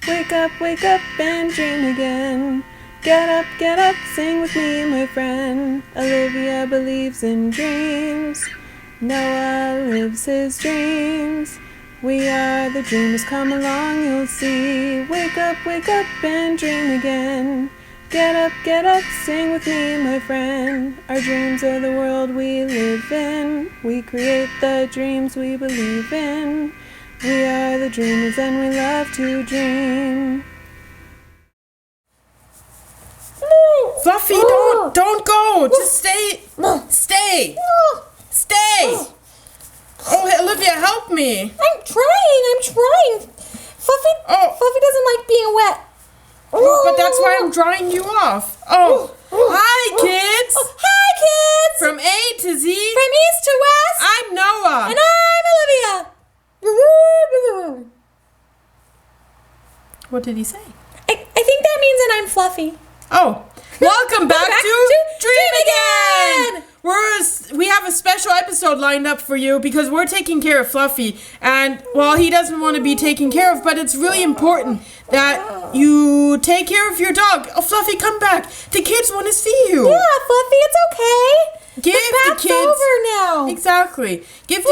wake up and dream again. Get up, sing with me, my friend. Olivia believes in dreams. Noah lives his dreams. We are the dreamers, come along, you'll see. Wake up and dream again. Get up, sing with me, my friend. Our dreams are the world we live in. We create the dreams we believe in. We are the dreamers and we love to dream. Fluffy, don't go. Just stay. Stay. Oh, Olivia, help me. I'm trying. Fluffy doesn't like being wet. But that's why I'm drying you off. Oh, hi, kids. Hi, kids. From A to Z. From east to west. I'm Noah. And I'm Olivia. What did he say? I think that means that I'm Fluffy. Oh, welcome back to Dream Again! We have a special episode lined up for you because we're taking care of Fluffy. And, well, he doesn't want to be taken care of, but it's really important that you take care of your dog. Oh, Fluffy, come back. The kids want to see you. Yeah, Fluffy, it's okay. The bath's over now. Exactly. Give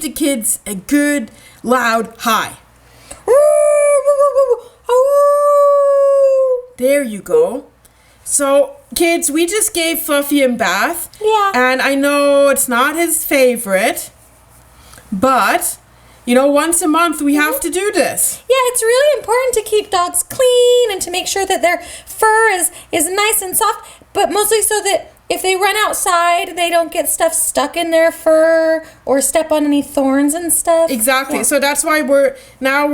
the kids a good, loud hi. There you go. So, kids, we just gave Fluffy a bath. Yeah. And I know it's not his favorite, but, once a month we have to do this. Yeah, it's really important to keep dogs clean and to make sure that their fur is nice and soft, but mostly so that if they run outside, they don't get stuff stuck in their fur or step on any thorns and stuff. Exactly. Yeah. So that's why we're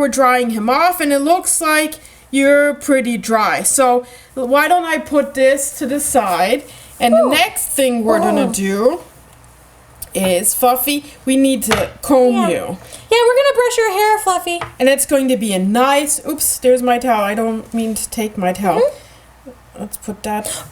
drying him off, and it looks like you're pretty dry. So why don't I put this to the side, and the next thing we're gonna do is, Fluffy, we need to comb you. Yeah, we're gonna brush your hair, Fluffy. And it's going to be a nice, oops, there's my towel. I don't mean to take my towel. Let's put that.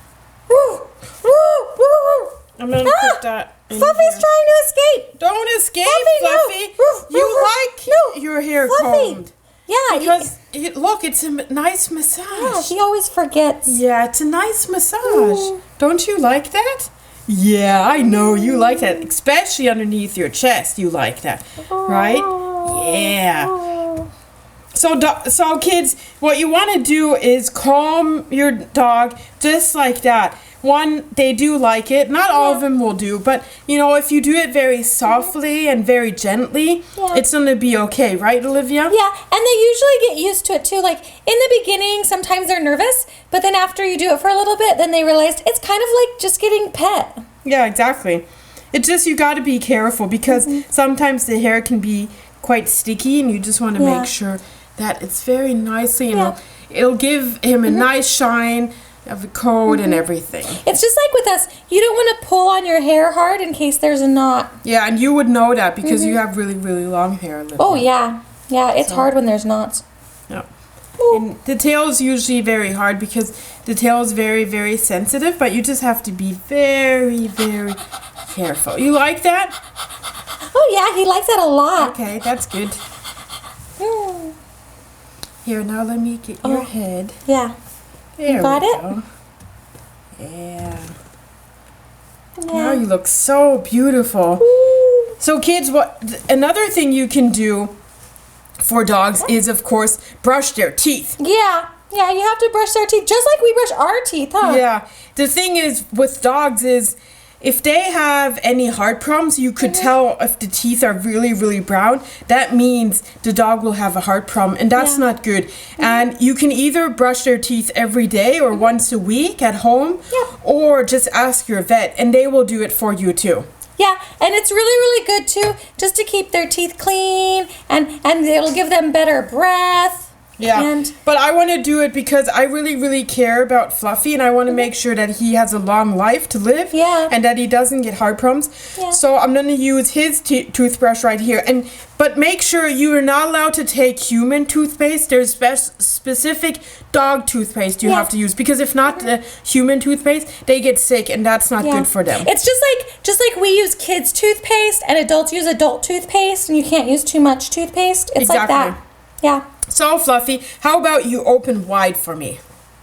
I'm gonna put that in Fluffy's here. trying to escape. Don't escape, Fluffy. Fluffy. You like your hair Fluffy. combed. Yeah, Because, look, it's a nice massage. yeah, he always forgets. Yeah, it's a nice massage. Don't you like that? Yeah, I know you like that. Especially underneath your chest, you like that. Right? Yeah. So kids, what you want to do is comb your dog just like that. One, they do like it. Not all of them will do, but if you do it very softly and very gently, it's going to be okay, right, Olivia? Yeah, and they usually get used to it too. Like in the beginning, sometimes they're nervous, but then after you do it for a little bit, then they realize it's kind of like just getting pet. Yeah, exactly. It's just you got to be careful because sometimes the hair can be quite sticky, and you just want to make sure that it's very nicely, it'll give him a nice shine of the coat and everything. It's just like with us. You don't want to pull on your hair hard in case there's a knot. Yeah, and you would know that because you have really, really long hair, Olivia. Oh, yeah. Yeah, it's hard when there's knots. Yeah. And the tail is usually very hard because the tail is very, very sensitive, but you just have to be very, very careful. You like that? Oh, yeah, he likes that a lot. Okay, that's good. Here, now let me get your head. Yeah. There You got we it? go. Yeah. Now you look so beautiful. So kids, another thing you can do for dogs is, of course, brush their teeth. Yeah, you have to brush their teeth just like we brush our teeth, huh? Yeah. The thing is with dogs is if they have any heart problems, you could tell if the teeth are really, really brown. That means the dog will have a heart problem, and that's not good. And you can either brush their teeth every day or once a week at home, or just ask your vet, and they will do it for you too. Yeah, and it's really, really good too, just to keep their teeth clean, and it'll give them better breath. Yeah, but I want to do it because I really, really care about Fluffy, and I want to make sure that he has a long life to live, and that he doesn't get heart problems. Yeah. So I'm going to use his toothbrush right here, but make sure you are not allowed to take human toothpaste. There's specific dog toothpaste you have to use, because if not the human toothpaste, they get sick, and that's not good for them. It's just like we use kids' toothpaste and adults use adult toothpaste, and you can't use too much toothpaste. It's like that. Yeah. So, Fluffy, how about you open wide for me?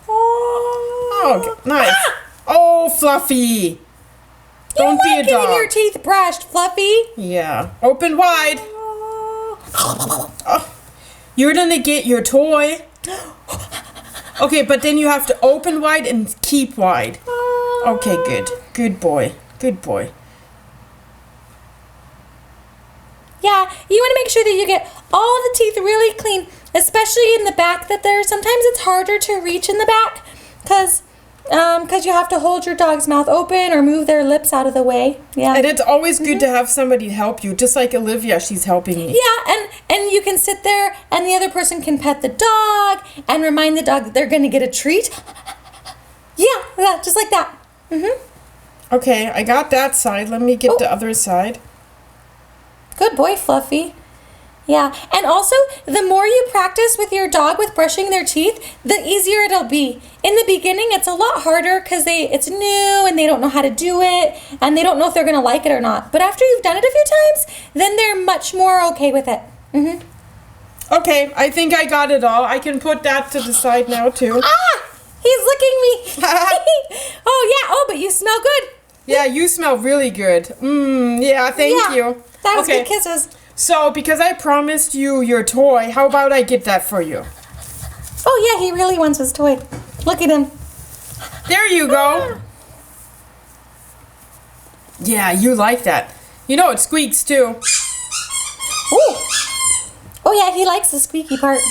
Oh, nice. Oh, Fluffy. Don't be a dog. Getting your teeth brushed, Fluffy. Yeah. Open wide. Oh, you're gonna get your toy. Okay, but then you have to open wide and keep wide. Okay, good. Good boy. Good boy. Yeah, you want to make sure that you get all the teeth really clean, especially in the back. Sometimes it's harder to reach in the back because you have to hold your dog's mouth open or move their lips out of the way. Yeah. And it's always good to have somebody help you, just like Olivia, she's helping me. Yeah, and you can sit there and the other person can pet the dog and remind the dog that they're going to get a treat. Yeah, just like that. Okay, I got that side. Let me get the other side. Good boy, Fluffy. Yeah, and also, the more you practice with your dog with brushing their teeth, the easier it'll be. In the beginning, it's a lot harder because it's new and they don't know how to do it and they don't know if they're going to like it or not. But after you've done it a few times, then they're much more okay with it. Okay, I think I got it all. I can put that to the side now, too. Ah! He's licking me. Oh, yeah. Oh, but you smell good. Yeah, you smell really good. Yeah, thank you. That was good kisses. So, because I promised you your toy, how about I get that for you? Oh, yeah, he really wants his toy. Look at him. There you go. Yeah, you like that. You know, it squeaks, too. Ooh. Oh, yeah, he likes the squeaky part.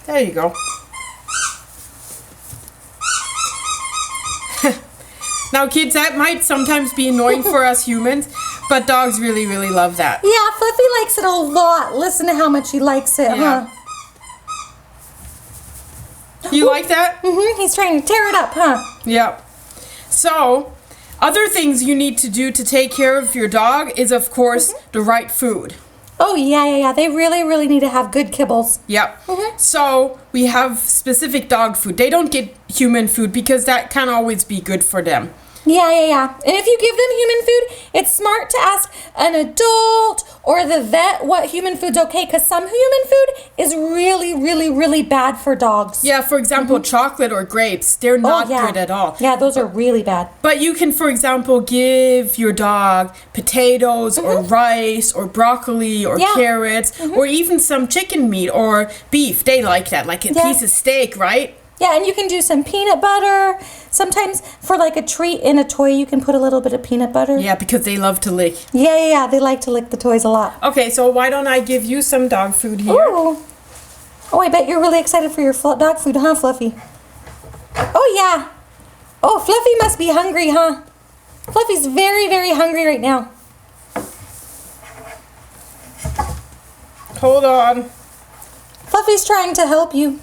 There you go. Now, kids, that might sometimes be annoying for us humans, but dogs really, really love that. Yeah, Fluffy likes it a lot. Listen to how much he likes it, Yeah. huh? You like that? He's trying to tear it up, huh? Yeah. So, other things you need to do to take care of your dog is, of course, the right food. Oh, yeah. They really, really need to have good kibbles. Yep. So, we have specific dog food. They don't get human food because that can't always be good for them. Yeah. And if you give them human food, it's smart to ask an adult or the vet what human food's okay, because some human food is really, really, really bad for dogs. Yeah, for example, chocolate or grapes, they're not good at all. Yeah, those are really bad. But you can, for example, give your dog potatoes or rice or broccoli or carrots or even some chicken meat or beef. They like that, like a piece of steak, right? Yeah, and you can do some peanut butter. Sometimes for like a treat in a toy, you can put a little bit of peanut butter. Yeah, because they love to lick. Yeah. They like to lick the toys a lot. Okay, so why don't I give you some dog food here? Ooh. Oh, I bet you're really excited for your dog food, huh, Fluffy? Oh, yeah. Oh, Fluffy must be hungry, huh? Fluffy's very, very hungry right now. Hold on. Fluffy's trying to help you.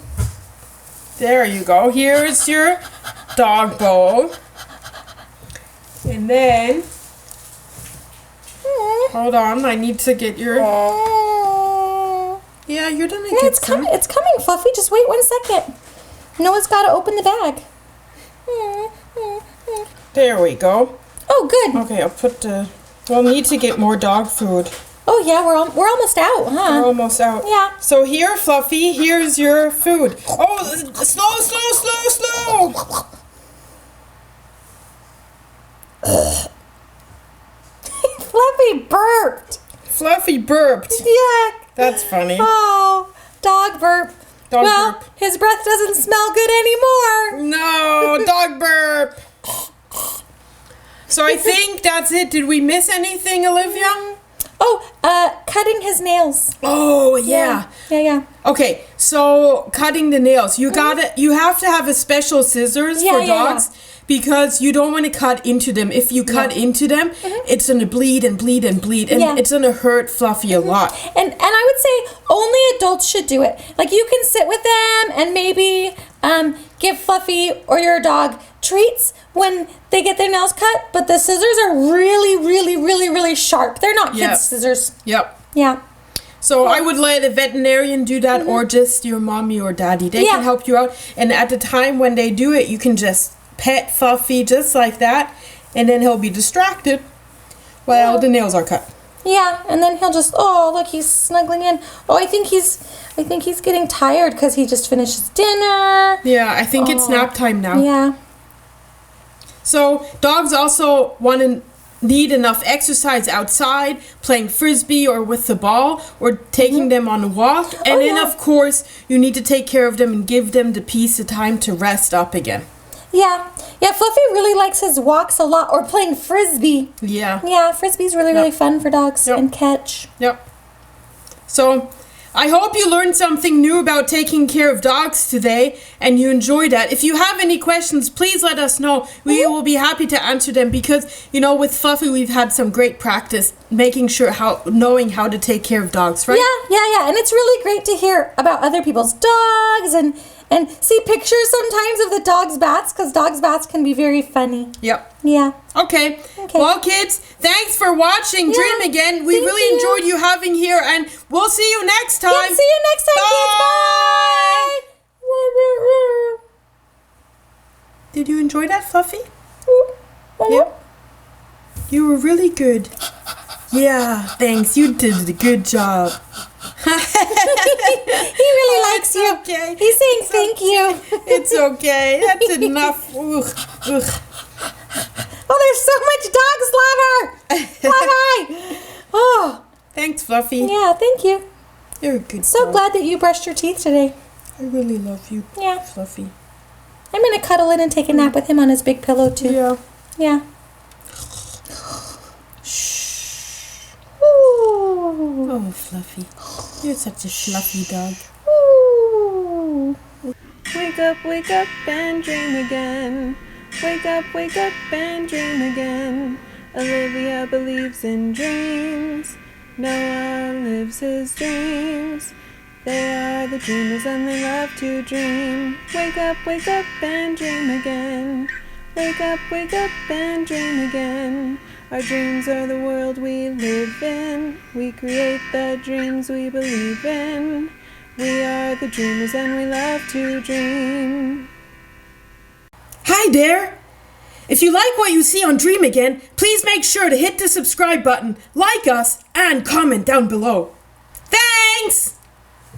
There you go. Here's your dog bowl. And then, hold on, I need to get your... Yeah, you're gonna get it's some. It's coming, Fluffy. Just wait 1 second. Noah's got to open the bag. There we go. Oh, good. Okay, I'll put the... We'll need to get more dog food. Oh, yeah, we're almost out, huh? We're almost out. Yeah. So here, Fluffy, here's your food. Oh, slow. Fluffy burped. Fluffy burped. Yuck. That's funny. Oh, dog burp. Dog burp. His breath doesn't smell good anymore. No, dog burp. So I think that's it. Did we miss anything, Olivia? Oh, cutting his nails. Oh, yeah. Yeah. Okay, so cutting the nails. You have to have a special scissors for dogs because you don't want to cut into them. If you cut into them, it's going to bleed and it's going to hurt Fluffy a lot. And I would say only adults should do it. Like, you can sit with them and maybe give Fluffy or your dog treats when they get their nails cut, but the scissors are really, really, really, really sharp. They're not kids' scissors. Yep. Yeah. So I would let a veterinarian do that or just your mommy or daddy. They can help you out. And at the time when they do it, you can just pet Fluffy just like that, and then he'll be distracted while the nails are cut. Yeah, and then he'll just, oh, look, he's snuggling in. Oh, I think he's getting tired because he just finished his dinner. Yeah, I think it's nap time now. Yeah. So dogs also want to need enough exercise outside, playing frisbee or with the ball, or taking them on a walk. And then, of course, you need to take care of them and give them the peace of time to rest up again. Yeah. Yeah, Fluffy really likes his walks a lot, or playing frisbee. Yeah. Yeah, frisbee's really fun for dogs and catch. Yep. So, I hope you learned something new about taking care of dogs today and you enjoyed that. If you have any questions, please let us know. We will be happy to answer them because, with Fluffy, we've had some great practice knowing how to take care of dogs, right? Yeah. And it's really great to hear about other people's dogs and see pictures sometimes of the dog's baths because dogs' baths can be very funny. Yep. Yeah. Okay. Well, kids, thanks for watching Dream Again. We really enjoyed you having here, and we'll see you next time. Yeah, see you next time, Bye. kids. Bye. Did you enjoy that, Fluffy? Yeah. You were really good. Yeah, thanks. You did a good job. He really likes you. Okay. He's saying thank you. It's okay. That's enough. Ugh. Oh, there's so much dog slobber. Bye-bye. Oh. Thanks, Fluffy. Yeah, thank you. You're a good So dog. glad that you brushed your teeth today. I really love you, Yeah. Fluffy. I'm going to cuddle in and take a nap with him on his big pillow, too. Yeah. Yeah. Oh, Fluffy. You're such a fluffy dog. Wake up and dream again. Wake up and dream again. Olivia believes in dreams. Noah lives his dreams. They are the dreamers and they love to dream. Wake up and dream again. Wake up and dream again. Our dreams are the world we live in. We create the dreams we believe in. We are the dreamers and we love to dream. Hi there! If you like what you see on Dream Again, please make sure to hit the subscribe button, like us, and comment down below. Thanks!